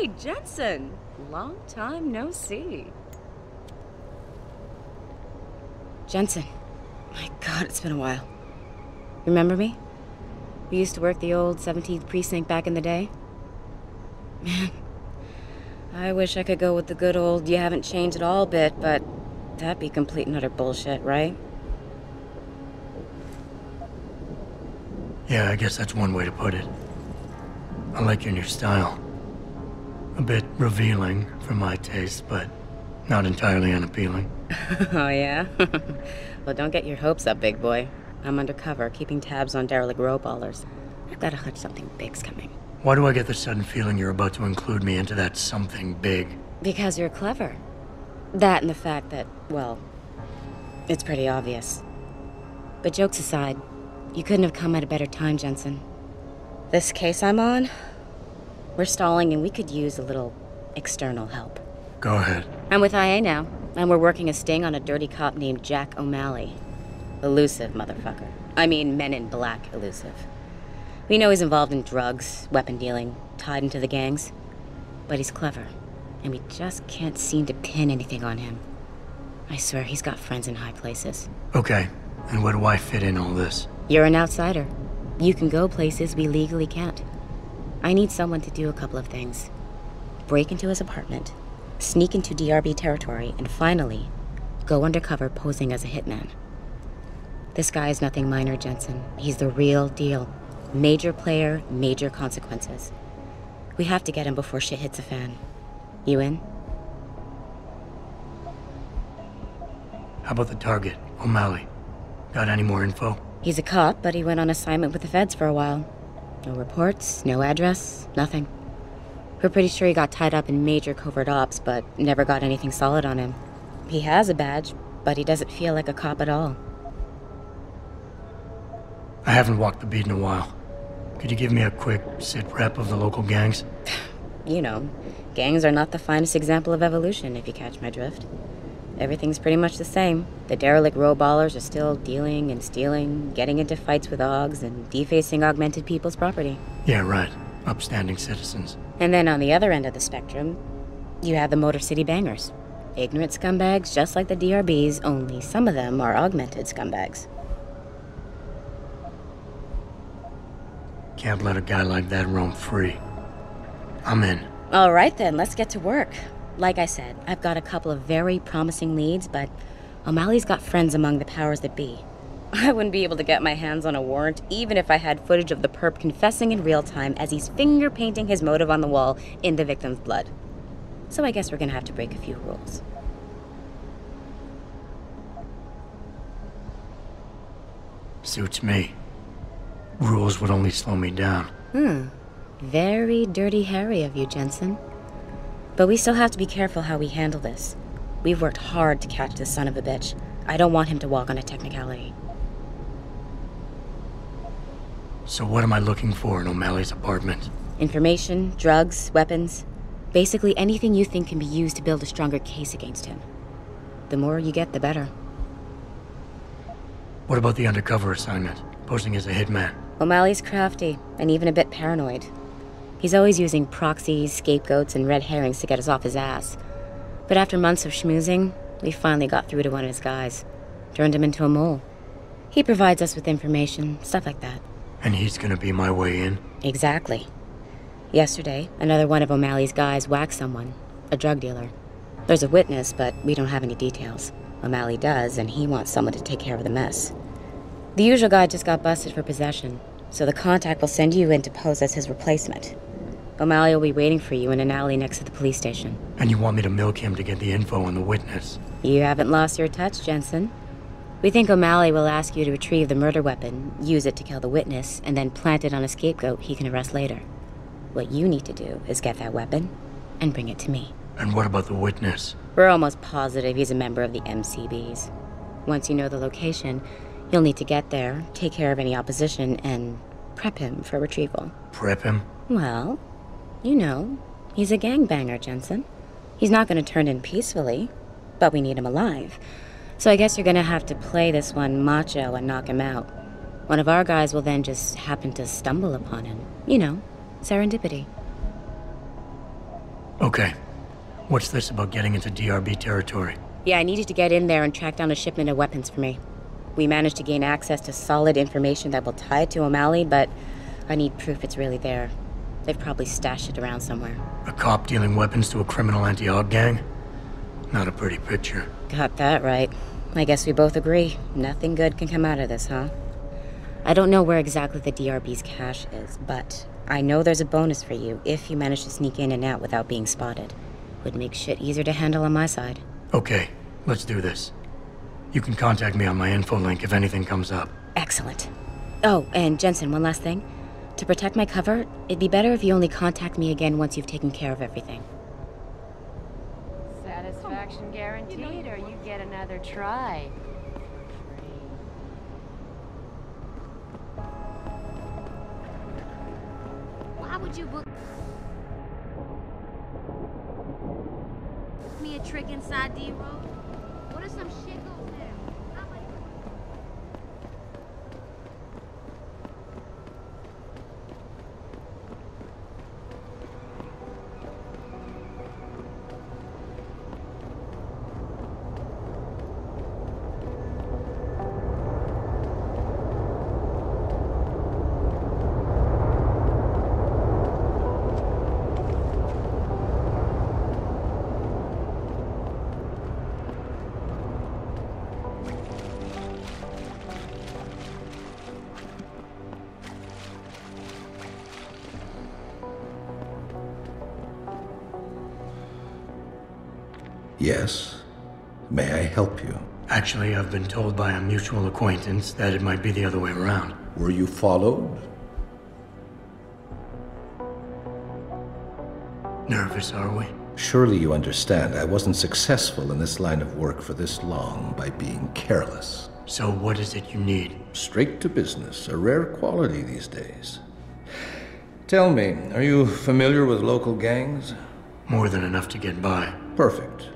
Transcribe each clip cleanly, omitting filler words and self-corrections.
Hey, Jensen! Long time no see. Jensen. My God, it's been a while. Remember me? We used to work the old 17th precinct back in the day. Man, I wish I could go with the good old you haven't changed at all bit, but that'd be complete and utter bullshit, right? Yeah, I guess that's one way to put it. I like your new style. A bit revealing for my taste, but not entirely unappealing. Oh, yeah? Well, don't get your hopes up, big boy. I'm undercover, keeping tabs on derelict row-ballers. I've got a hunch something big's coming. Why do I get the sudden feeling you're about to include me into that something big? Because you're clever. That and the fact that, well, it's pretty obvious. But jokes aside, you couldn't have come at a better time, Jensen. This case I'm on, we're stalling and we could use a little external help. Go ahead. I'm with IA now, and we're working a sting on a dirty cop named Jack O'Malley. Elusive motherfucker. I mean, Men in Black elusive. We know he's involved in drugs, weapon dealing, tied into the gangs. But he's clever, and we just can't seem to pin anything on him. I swear he's got friends in high places. Okay, and where do I fit in all this? You're an outsider. You can go places we legally can't. I need someone to do a couple of things. Break into his apartment, sneak into DRB territory, and finally, go undercover posing as a hitman. This guy is nothing minor, Jensen. He's the real deal. Major player, major consequences. We have to get him before shit hits the fan. You in? How about the target, O'Malley? Got any more info? He's a cop, but he went on assignment with the feds for a while. No reports, no address, nothing. We're pretty sure he got tied up in major covert ops, but never got anything solid on him. He has a badge, but he doesn't feel like a cop at all. I haven't walked the beat in a while. Could you give me a quick sit-rep of the local gangs? You know, gangs are not the finest example of evolution, if you catch my drift. Everything's pretty much the same. The derelict row-ballers are still dealing and stealing, getting into fights with OGs, and defacing augmented people's property. Yeah, right. Upstanding citizens. And then on the other end of the spectrum, you have the Motor City Bangers. Ignorant scumbags just like the DRBs, only some of them are augmented scumbags. Can't let a guy like that roam free. I'm in. All right then, let's get to work. Like I said, I've got a couple of very promising leads, but O'Malley's got friends among the powers that be. I wouldn't be able to get my hands on a warrant even if I had footage of the perp confessing in real time as he's finger painting his motive on the wall in the victim's blood. So I guess we're gonna have to break a few rules. Suits me. Rules would only slow me down. Very dirty Harry of you, Jensen. But we still have to be careful how we handle this. We've worked hard to catch this son of a bitch. I don't want him to walk on a technicality. So what am I looking for in O'Malley's apartment? Information, drugs, weapons. Basically anything you think can be used to build a stronger case against him. The more you get, the better. What about the undercover assignment? Posing as a hitman? O'Malley's crafty, and even a bit paranoid. He's always using proxies, scapegoats, and red herrings to get us off his ass. But after months of schmoozing, we finally got through to one of his guys. Turned him into a mole. He provides us with information, stuff like that. And he's gonna be my way in? Exactly. Yesterday, another one of O'Malley's guys whacked someone, a drug dealer. There's a witness, but we don't have any details. O'Malley does, and he wants someone to take care of the mess. The usual guy just got busted for possession, so the contact will send you in to pose as his replacement. O'Malley will be waiting for you in an alley next to the police station. And you want me to milk him to get the info on the witness? You haven't lost your touch, Jensen. We think O'Malley will ask you to retrieve the murder weapon, use it to kill the witness, and then plant it on a scapegoat he can arrest later. What you need to do is get that weapon and bring it to me. And what about the witness? We're almost positive he's a member of the MCBs. Once you know the location, you'll need to get there, take care of any opposition, and prep him for retrieval. Prep him? Well, you know, he's a gangbanger, Jensen. He's not going to turn in peacefully, but we need him alive. So I guess you're going to have to play this one macho and knock him out. One of our guys will then just happen to stumble upon him. You know, serendipity. Okay. What's this about getting into DRB territory? Yeah, I need you to get in there and track down a shipment of weapons for me. We managed to gain access to solid information that will tie it to O'Malley, but I need proof it's really there. They've probably stashed it around somewhere. A cop dealing weapons to a criminal anti-aug gang? Not a pretty picture. Got that right. I guess we both agree. Nothing good can come out of this, huh? I don't know where exactly the DRB's cache is, but I know there's a bonus for you if you manage to sneak in and out without being spotted. Would make shit easier to handle on my side. Okay, let's do this. You can contact me on my info link if anything comes up. Excellent. Oh, and Jensen, one last thing. To protect my cover, it'd be better if you only contact me again once you've taken care of everything. Satisfaction guaranteed, or you get another try. Why would you book me a trick inside D-Road? What if some shit goes there? Yes. May I help you? Actually, I've been told by a mutual acquaintance that it might be the other way around. Were you followed? Nervous, are we? Surely you understand I wasn't successful in this line of work for this long by being careless. So what is it you need? Straight to business, a rare quality these days. Tell me, are you familiar with local gangs? More than enough to get by. Perfect.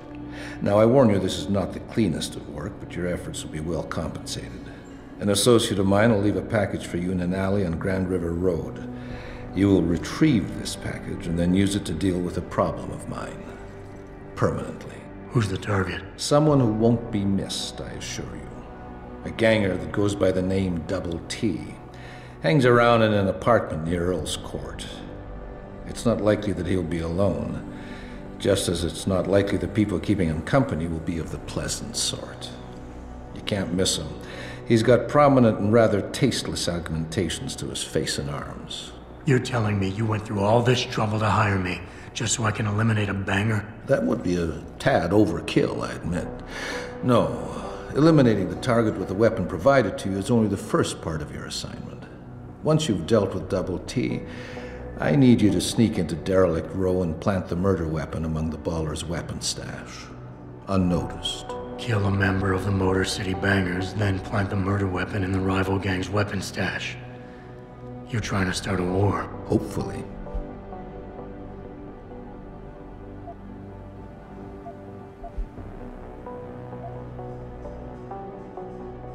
Now, I warn you, this is not the cleanest of work, but your efforts will be well compensated. An associate of mine will leave a package for you in an alley on Grand River Road. You will retrieve this package and then use it to deal with a problem of mine. Permanently. Who's the target? Someone who won't be missed, I assure you. A ganger that goes by the name Double T. Hangs around in an apartment near Earl's Court. It's not likely that he'll be alone. Just as it's not likely the people keeping him company will be of the pleasant sort. You can't miss him. He's got prominent and rather tasteless augmentations to his face and arms. You're telling me you went through all this trouble to hire me, just so I can eliminate a banger? That would be a tad overkill, I admit. No, eliminating the target with the weapon provided to you is only the first part of your assignment. Once you've dealt with Double T, I need you to sneak into Derelict Row and plant the murder weapon among the Baller's weapon stash. Unnoticed. Kill a member of the Motor City Bangers, then plant the murder weapon in the rival gang's weapon stash. You're trying to start a war. Hopefully.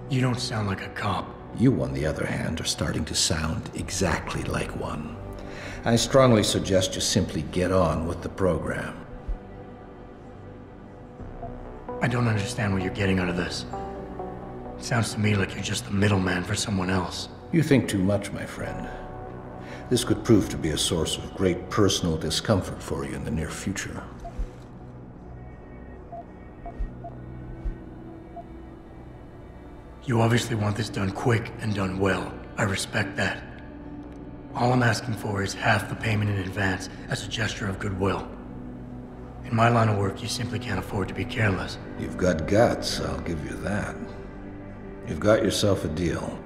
You don't sound like a cop. You, on the other hand, are starting to sound exactly like one. I strongly suggest you simply get on with the program. I don't understand what you're getting out of this. It sounds to me like you're just the middleman for someone else. You think too much, my friend. This could prove to be a source of great personal discomfort for you in the near future. You obviously want this done quick and done well. I respect that. All I'm asking for is half the payment in advance as a gesture of goodwill. In my line of work, you simply can't afford to be careless. You've got guts, I'll give you that. You've got yourself a deal.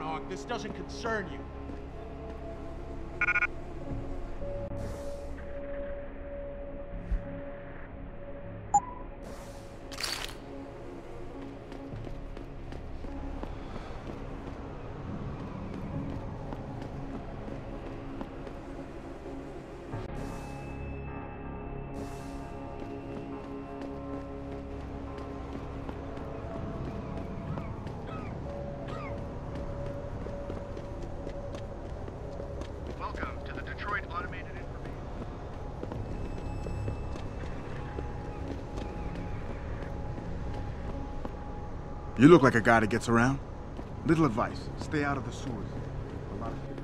groundhog. This doesn't concern you. You look like a guy that gets around. Little advice, stay out of the sewers. A lot of shit.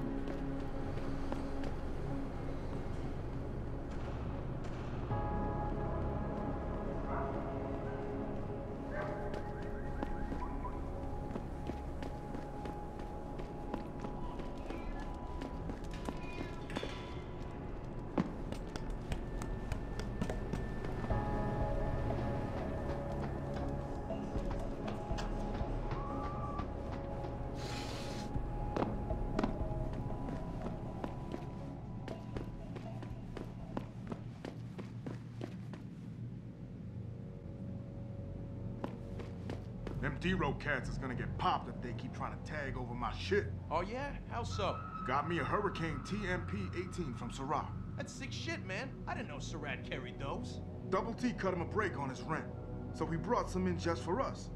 Them D-Row cats is gonna get popped if they keep trying to tag over my shit. Oh yeah? How so? Got me a Hurricane TMP-18 from Syrah. That's sick shit, man. I didn't know Surratt carried those. Double T cut him a break on his rent, so he brought some in just for us.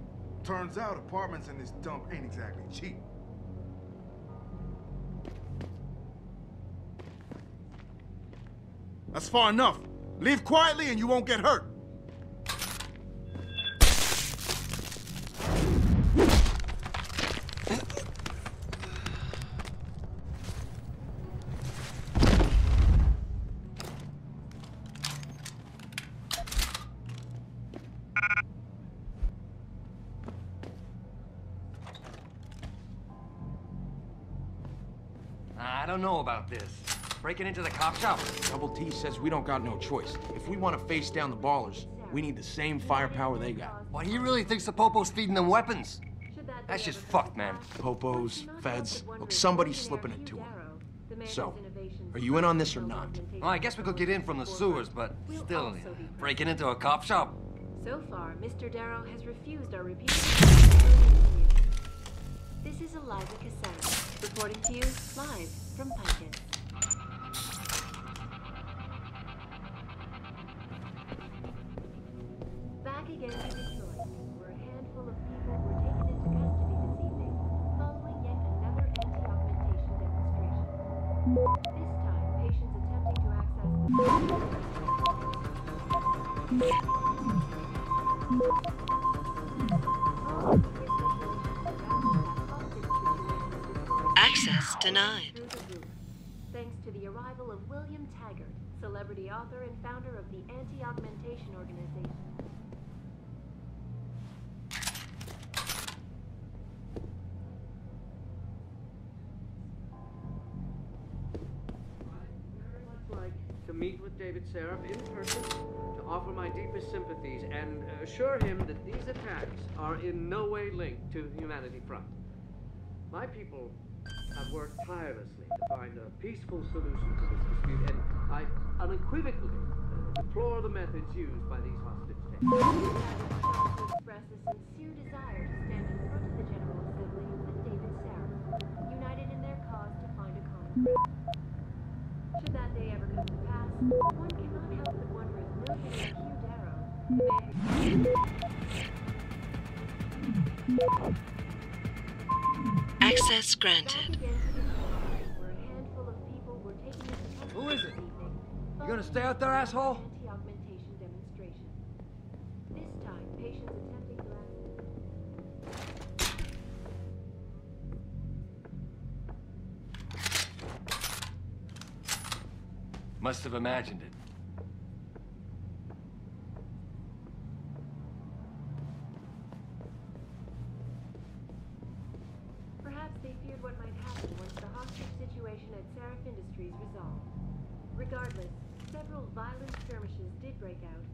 Turns out apartments in this dump ain't exactly cheap. That's far enough. Leave quietly and you won't get hurt. I don't know about this. Breaking into the cop shop? Double T says we don't got no choice. If we want to face down the ballers, we need the same firepower they got. Well, he really thinks the Popo's feeding them weapons. That's just fucked, man. Popos, feds, look, somebody's slipping it to him. So, are you in on this or not? Well, I guess we could get in from the sewers, but still, breaking into a cop shop? So far, Mr. Darrow has refused our repeated. This is Eliza Cassell, reporting to you live from Picus. Back again to Detroit, where a handful of people were taken into custody this evening, following yet another anti-augmentation demonstration. This time, patients attempting to access Access denied. Thanks to the arrival of William Taggart, celebrity author and founder of the Anti-Augmentation Organization. To meet with David Seraph in person, to offer my deepest sympathies and assure him that these attacks are in no way linked to Humanity Front. My people have worked tirelessly to find a peaceful solution to this dispute, and I unequivocally deplore the methods used by these hostage takers. To express a sincere desire to stand in front of the General Assembly with David Seraph, united in their cause to find a common ground. Should that day ever come to pass, one cannot help but wonder if millionaire Hugh Darrow may... Access granted. Who is it? You gonna stay out there, asshole? Anti-augmentation demonstration. This time, patients attempting to Must have imagined it. Perhaps they feared what might happen once the hostage situation at Seraph Industries resolved. Regardless, several violent skirmishes did break out.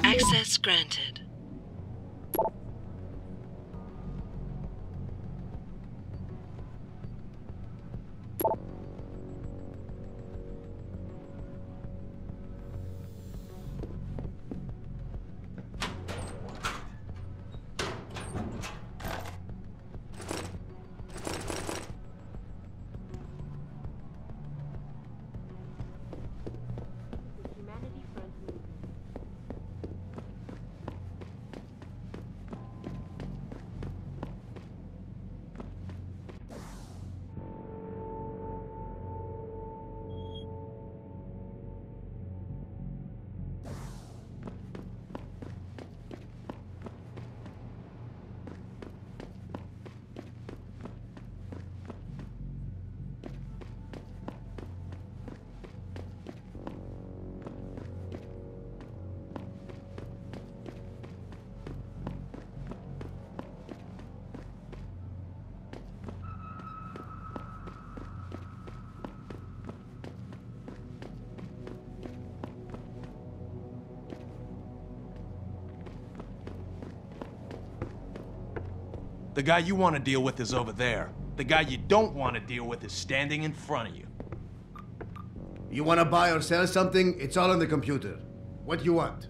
Access granted. The guy you want to deal with is over there. The guy you don't want to deal with is standing in front of you. You want to buy or sell something? It's all on the computer. What do you want?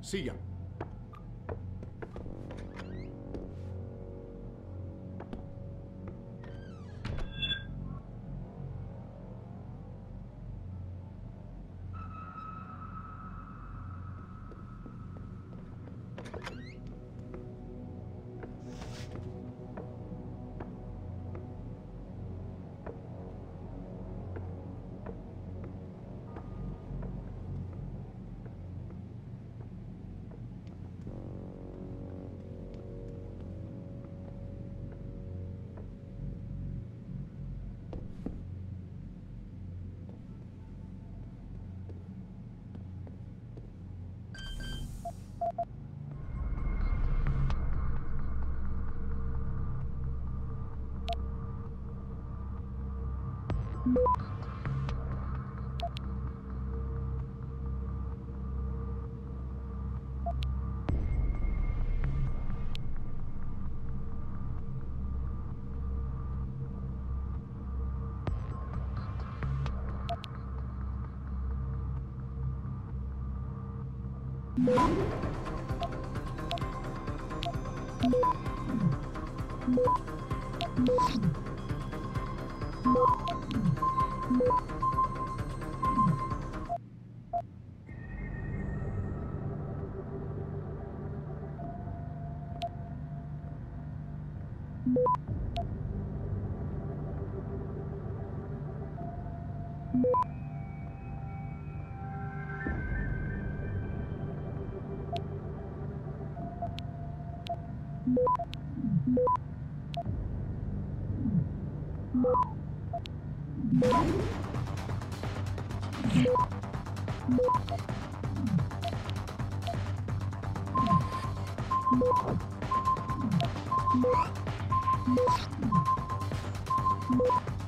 Siga.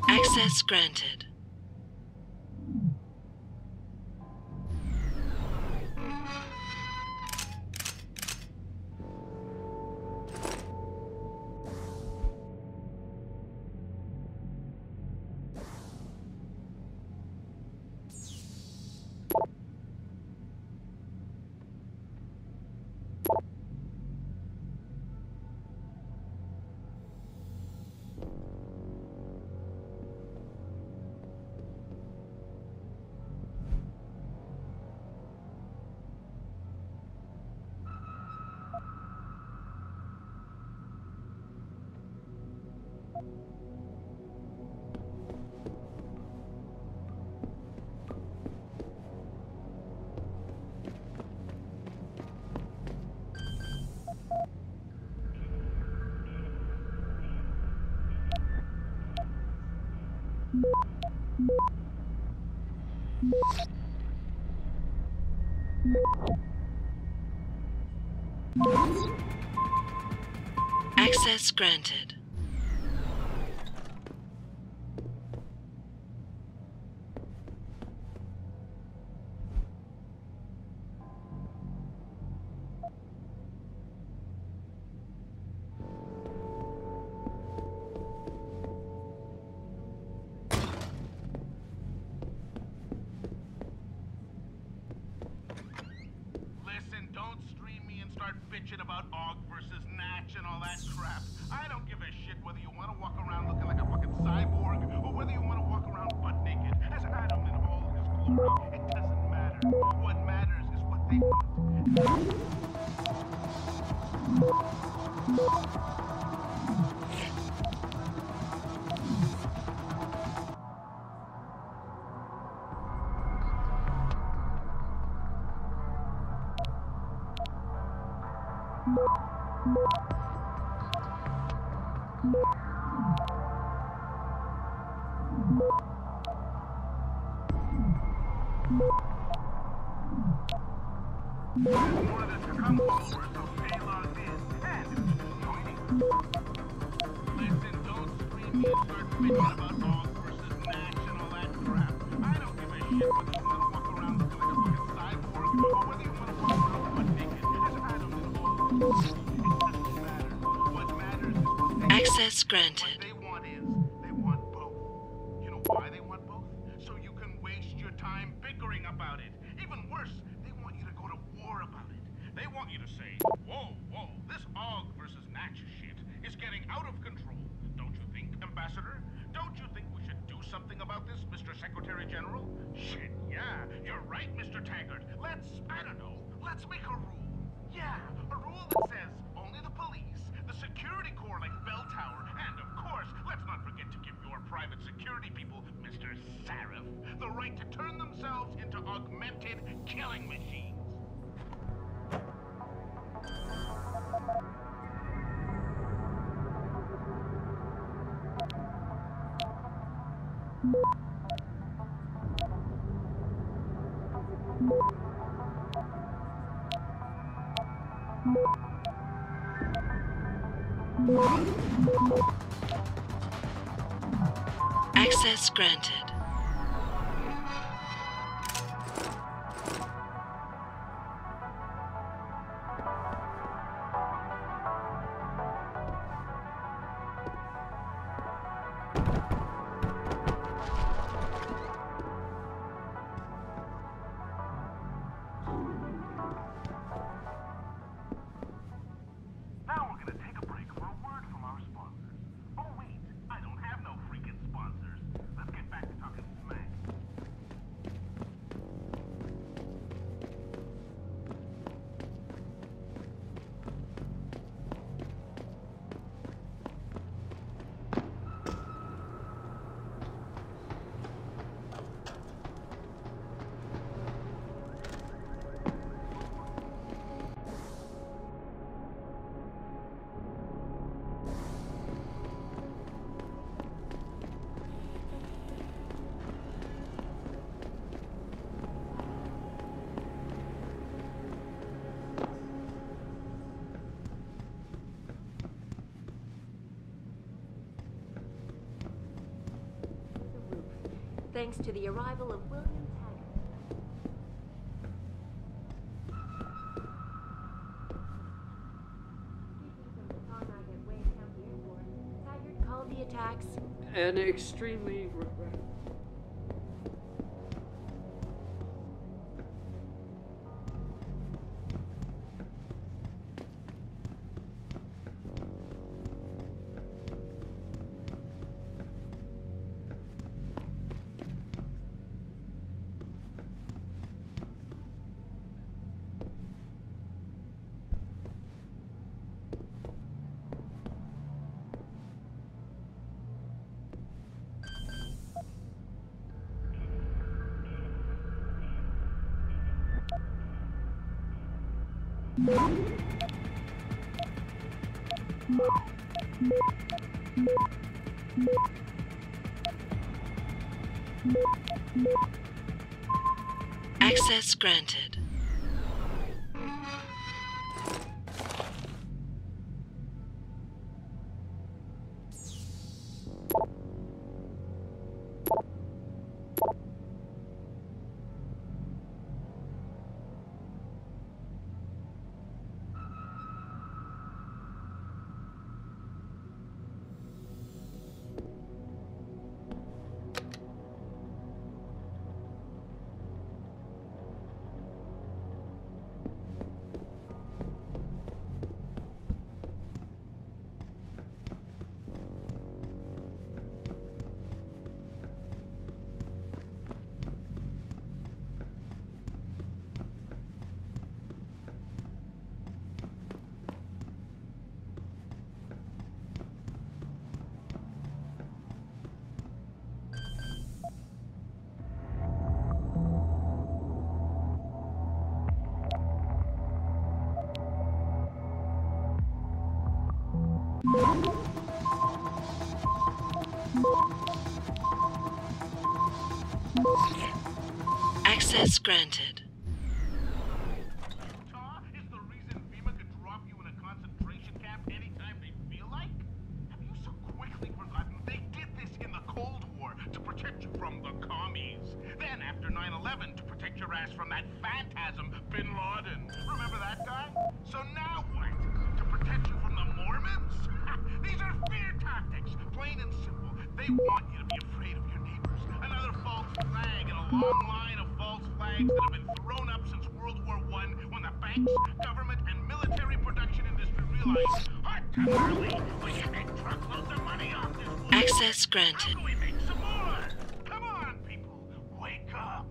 Access granted. Access granted. Listen, don't stream me and start bitching about Og versus Natch and all that crap. I don't give a shit whether you want to walk around looking like a fucking cyborg or whether you want to walk around butt naked as Adam in all his glory. It doesn't matter. What matters is what they want. Access granted. What they want is, they want both. You know why they want both? So you can waste your time bickering about it. Even worse, they want you to go to war about it. They want you to say, whoa, whoa, this Og versus Natch shit is getting out of control. Don't you think, Ambassador? Don't you think we should do something about this, Mr. Secretary General? Shit, yeah, you're right, Mr. Taggart. I don't know, let's make a rule. Yeah, a rule that says only the police, the security corps like Bell Tower, and of course, let's not forget to give your private security people, Mr. Sarif, the right to turn themselves into augmented killing machines. Access granted. Now we're gonna take a break for a word from our sponsors. Oh wait, I don't have no freaking sponsors. Let's get back to talking smack. Thanks to the arrival of William Taggart. From the time I get Wayne County Airport, Taggart called the attacks and extremely regretful. Access granted. Access granted. Utah is the reason FEMA could drop you in a concentration camp anytime they feel like? Have you so quickly forgotten they did this in the Cold War to protect you from the commies? Then after 9/11 to protect your ass from that phantasm, Bin Laden. Remember that guy? So now what? To protect you from the Mormons? These are fear tactics, plain and simple. They want you to be afraid of your neighbors. Another false flag in a long line of false flags that have been thrown up since World War I when the banks, government, and military production industry realized hard time early, we can make truckloads of money off this war. Access granted. How can we make some more? Come on, people, wake up.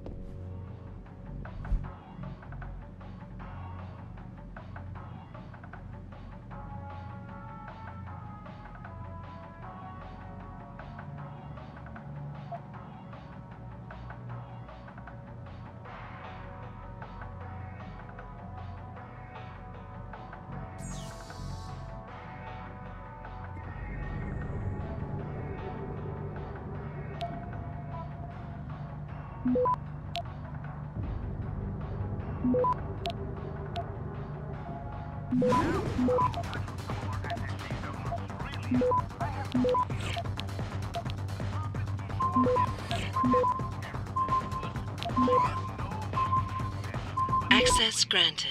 Access granted.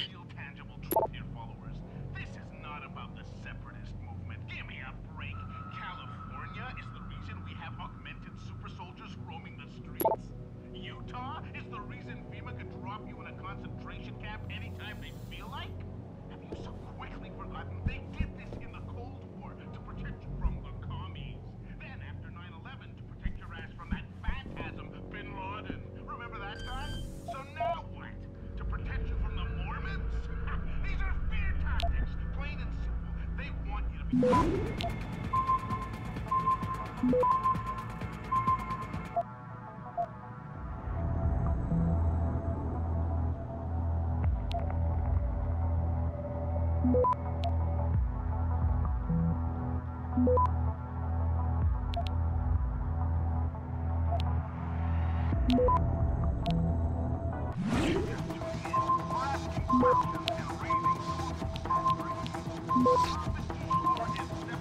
This is not about the separatist movement. Give me a break. California is the reason we have augmented super soldiers roaming the streets. Utah is the reason FEMA could drop you in a concentration camp anytime they feel like. Have you so quickly forgotten they did this in the Cold War to protect you from the commies? Then after 9/11 to protect your ass from that phantasm, Bin Laden. Remember that guy? So now what? To protect you from the Mormons? These are fear tactics, plain and simple. They want you to be...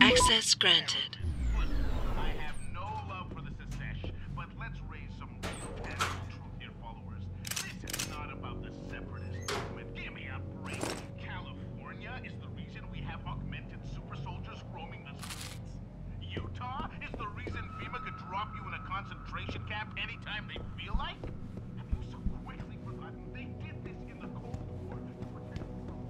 Access granted. I have no love for the Secesh, but let's raise some real tangible truth here, followers. This is not about the separatist movement. Give me a break. California is the reason we have augmented super soldiers roaming the streets. Utah is the reason FEMA could drop you in a concentration camp anytime they feel like. Have you so quickly forgotten they did this in the Cold War to protect you from...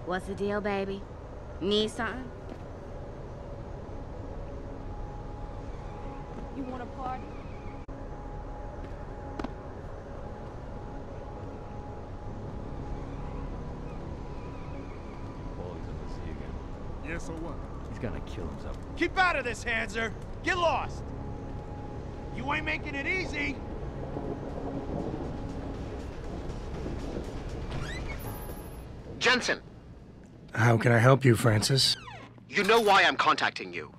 What's the deal, baby? Need something? You want a party? Yeah, so what? He's gonna kill himself. Keep out of this, Hanser! Get lost! You ain't making it easy! Jensen! How can I help you, Francis? You know why I'm contacting you.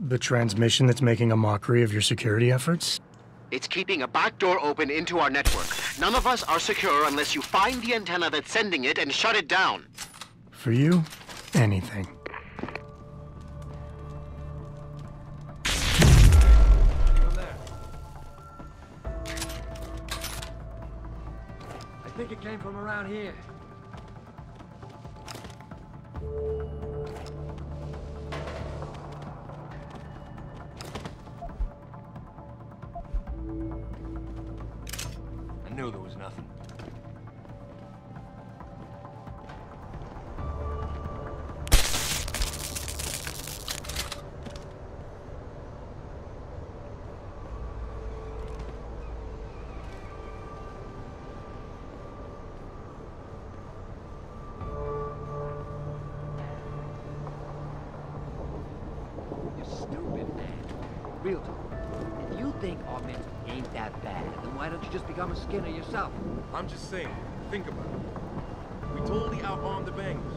The transmission that's making a mockery of your security efforts? It's keeping a back door open into our network. None of us are secure unless you find the antenna that's sending it and shut it down. For you, anything. I think it came from around here. I knew there was nothing. You stupid man. Real talk. If you think our men ain't that bad, then why don't you just become a Skinner yourself? I'm just saying, think about it. We totally outarmed the bangers.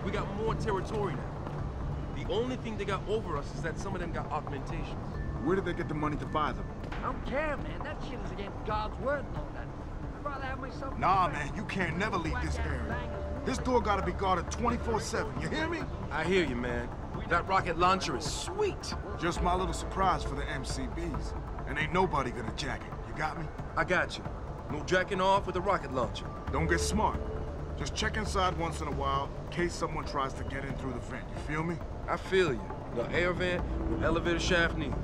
We got more territory now. The only thing they got over us is that some of them got augmentations. Where did they get the money to buy them? I don't care, man. That shit is against God's word and all that. I'd rather have myself... Nah, man, you can't never leave this area. This door gotta be guarded 24/7, you hear me? I hear you, man. That rocket launcher is sweet. Just my little surprise for the MCBs. And ain't nobody gonna jack it, you got me? I got you. No jacking off with a rocket launcher. Don't get smart. Just check inside once in a while, in case someone tries to get in through the vent, you feel me? I feel you. No air vent, no elevator shaft neither.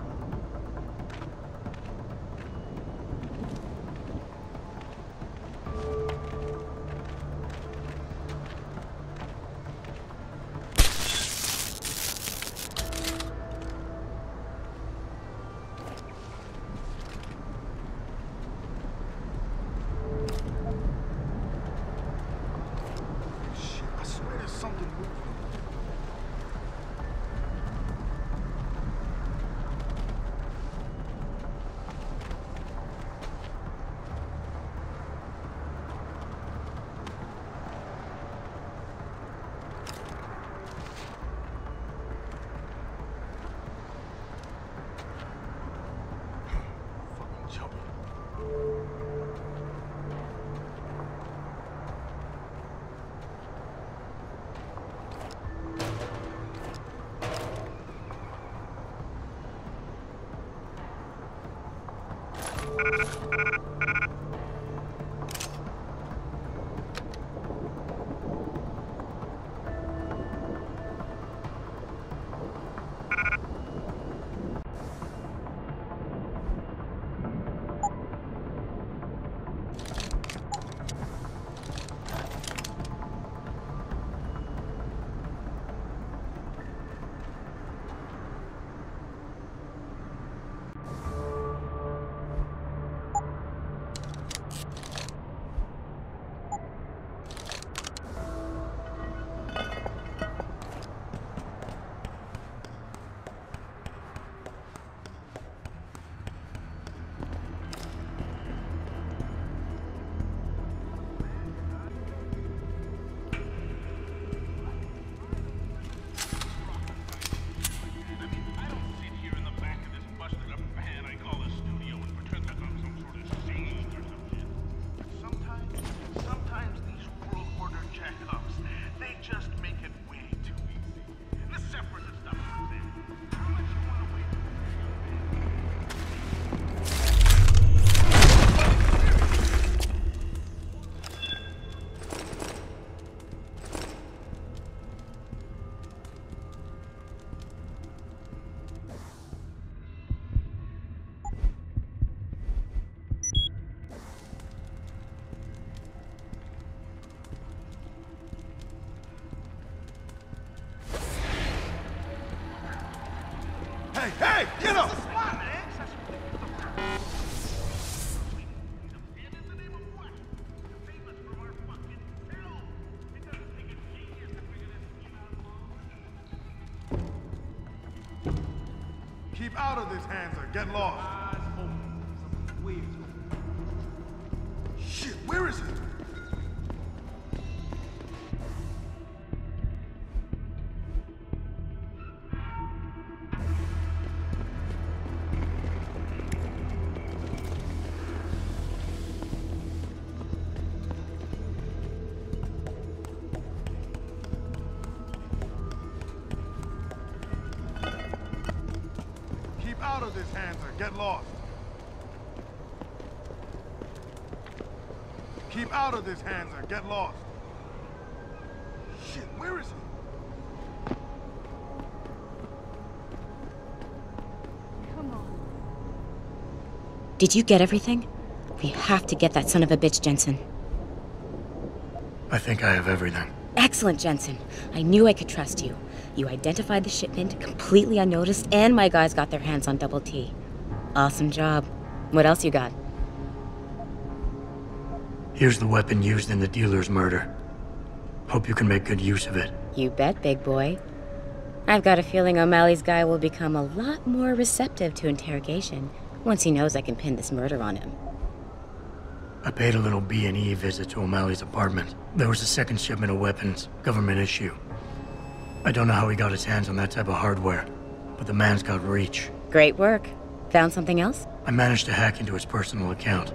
Hey, get up! Keep out of this, hands or get lost. Shit, where is he? Out of this, hands or get lost. Keep out of this, hands or get lost. Shit, where is he? Come on. Did you get everything? We have to get that son of a bitch, Jensen. I think I have everything. Excellent, Jensen. I knew I could trust you. You identified the shipment completely unnoticed, and my guys got their hands on Double T. Awesome job. What else you got? Here's the weapon used in the dealer's murder. Hope you can make good use of it. You bet, big boy. I've got a feeling O'Malley's guy will become a lot more receptive to interrogation once he knows I can pin this murder on him. I paid a little B&E visit to O'Malley's apartment. There was a second shipment of weapons, government issue. I don't know how he got his hands on that type of hardware, but the man's got reach. Great work. Found something else? I managed to hack into his personal account.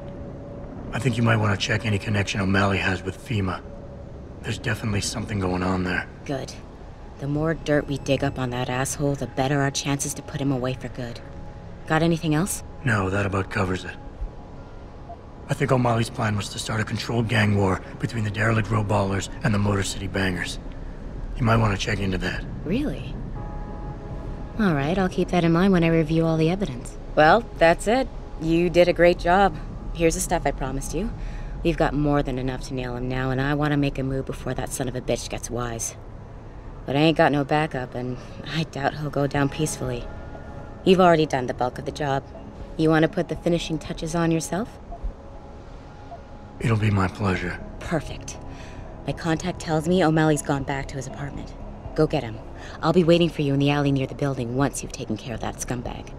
I think you might want to check any connection O'Malley has with FEMA. There's definitely something going on there. Good. The more dirt we dig up on that asshole, the better our chances to put him away for good. Got anything else? No, that about covers it. I think O'Malley's plan was to start a controlled gang war between the derelict road ballers and the Motor City bangers. You might want to check into that. Really? All right, I'll keep that in mind when I review all the evidence. Well, that's it. You did a great job. Here's the stuff I promised you. We've got more than enough to nail him now, and I want to make a move before that son of a bitch gets wise. But I ain't got no backup, and I doubt he'll go down peacefully. You've already done the bulk of the job. You want to put the finishing touches on yourself? It'll be my pleasure. Perfect. My contact tells me O'Malley's gone back to his apartment. Go get him. I'll be waiting for you in the alley near the building once you've taken care of that scumbag.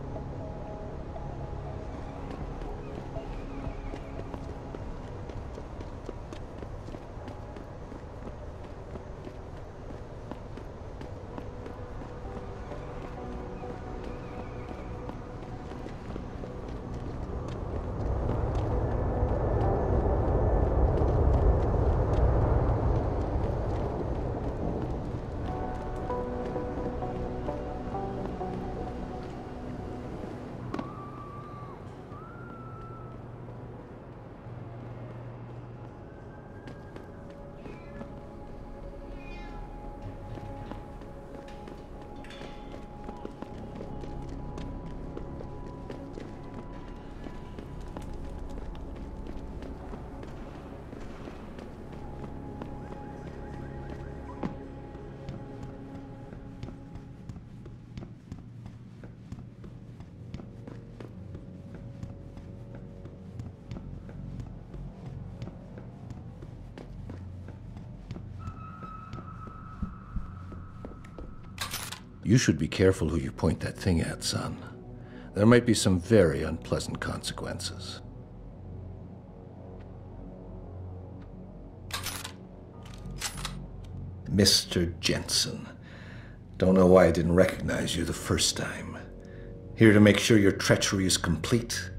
You should be careful who you point that thing at, son. There might be some very unpleasant consequences. Mr. Jensen. Don't know why I didn't recognize you the first time. Here to make sure your treachery is complete.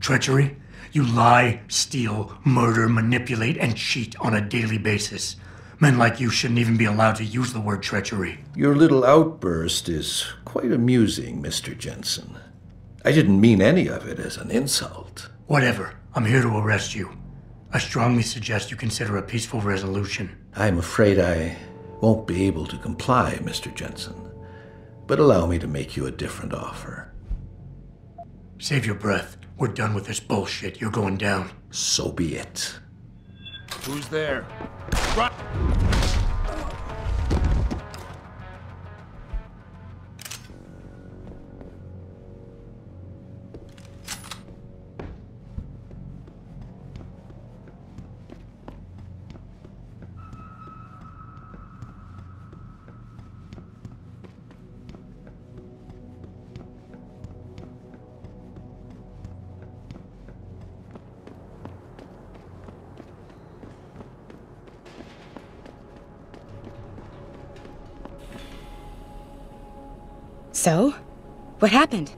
Treachery? You lie, steal, murder, manipulate, and cheat on a daily basis. Men like you shouldn't even be allowed to use the word treachery. Your little outburst is quite amusing, Mr. Jensen. I didn't mean any of it as an insult. Whatever. I'm here to arrest you. I strongly suggest you consider a peaceful resolution. I'm afraid I won't be able to comply, Mr. Jensen. But allow me to make you a different offer. Save your breath. We're done with this bullshit. You're going down. So be it. Who's there? Run! So? What happened?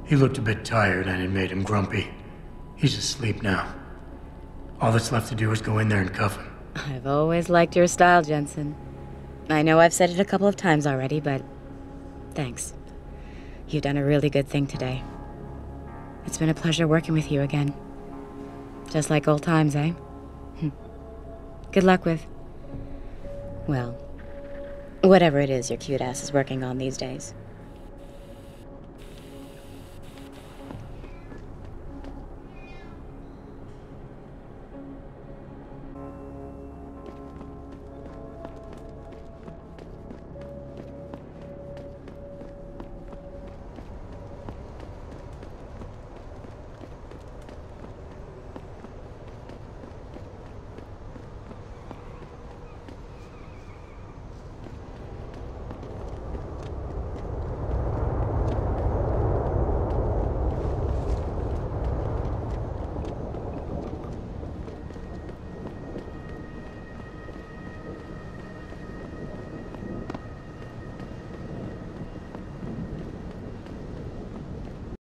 He looked a bit tired and it made him grumpy. He's asleep now. All that's left to do is go in there and cuff him. I've always liked your style, Jensen. I know I've said it a couple of times already, but thanks. You've done a really good thing today. It's been a pleasure working with you again. Just like old times, eh? Good luck with... well, whatever it is your cute ass is working on these days.